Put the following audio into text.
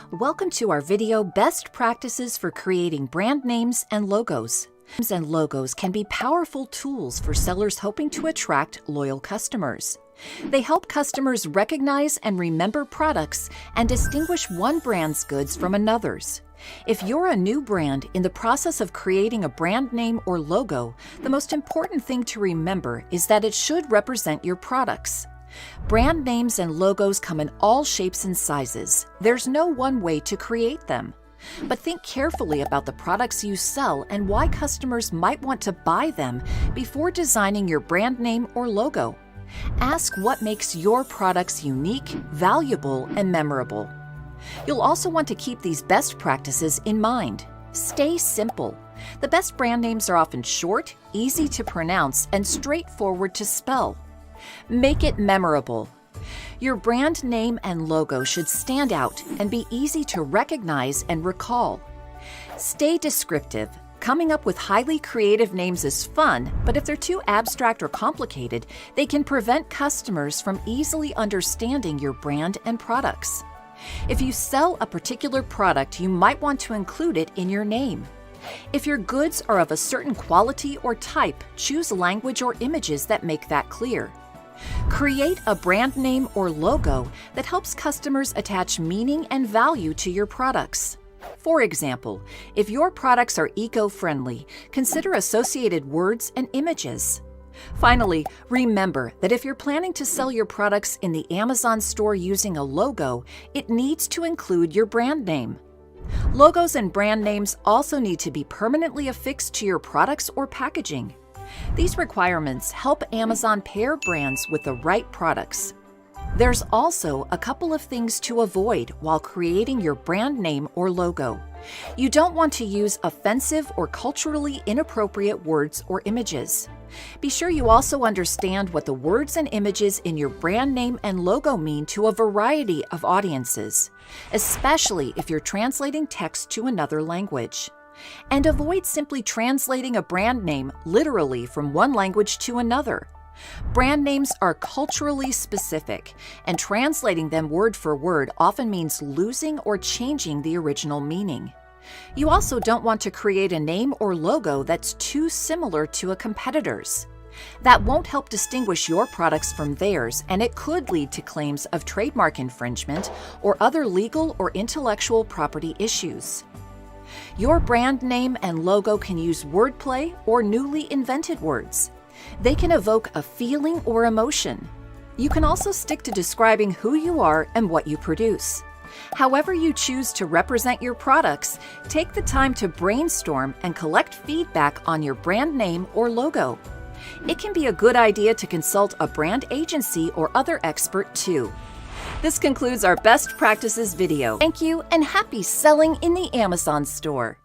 Welcome to our video, Best Practices for Creating Brand Names and Logos. Names and logos can be powerful tools for sellers hoping to attract loyal customers. They help customers recognize and remember products and distinguish one brand's goods from another's. If you're a new brand in the process of creating a brand name or logo, the most important thing to remember is that it should represent your products. Brand names and logos come in all shapes and sizes. There's no one way to create them. But think carefully about the products you sell and why customers might want to buy them before designing your brand name or logo. Ask what makes your products unique, valuable, and memorable. You'll also want to keep these best practices in mind. Stay simple. The best brand names are often short, easy to pronounce, and straightforward to spell. Make it memorable. Your brand name and logo should stand out and be easy to recognize and recall. Stay descriptive. Coming up with highly creative names is fun, but if they're too abstract or complicated, they can prevent customers from easily understanding your brand and products. If you sell a particular product, you might want to include it in your name. If your goods are of a certain quality or type, choose language or images that make that clear. Create a brand name or logo that helps customers attach meaning and value to your products. For example, if your products are eco-friendly, consider associated words and images. Finally, remember that if you're planning to sell your products in the Amazon store using a logo, it needs to include your brand name. Logos and brand names also need to be permanently affixed to your products or packaging. These requirements help Amazon pair brands with the right products. There's also a couple of things to avoid while creating your brand name or logo. You don't want to use offensive or culturally inappropriate words or images. Be sure you also understand what the words and images in your brand name and logo mean to a variety of audiences, especially if you're translating text to another language. And avoid simply translating a brand name literally from one language to another. Brand names are culturally specific, and translating them word for word often means losing or changing the original meaning. You also don't want to create a name or logo that's too similar to a competitor's. That won't help distinguish your products from theirs, and it could lead to claims of trademark infringement or other legal or intellectual property issues. Your brand name and logo can use wordplay or newly invented words. They can evoke a feeling or emotion. You can also stick to describing who you are and what you produce. However you choose to represent your products, take the time to brainstorm and collect feedback on your brand name or logo. It can be a good idea to consult a brand agency or other expert too. This concludes our Best Practices video. Thank you and happy selling in the Amazon store.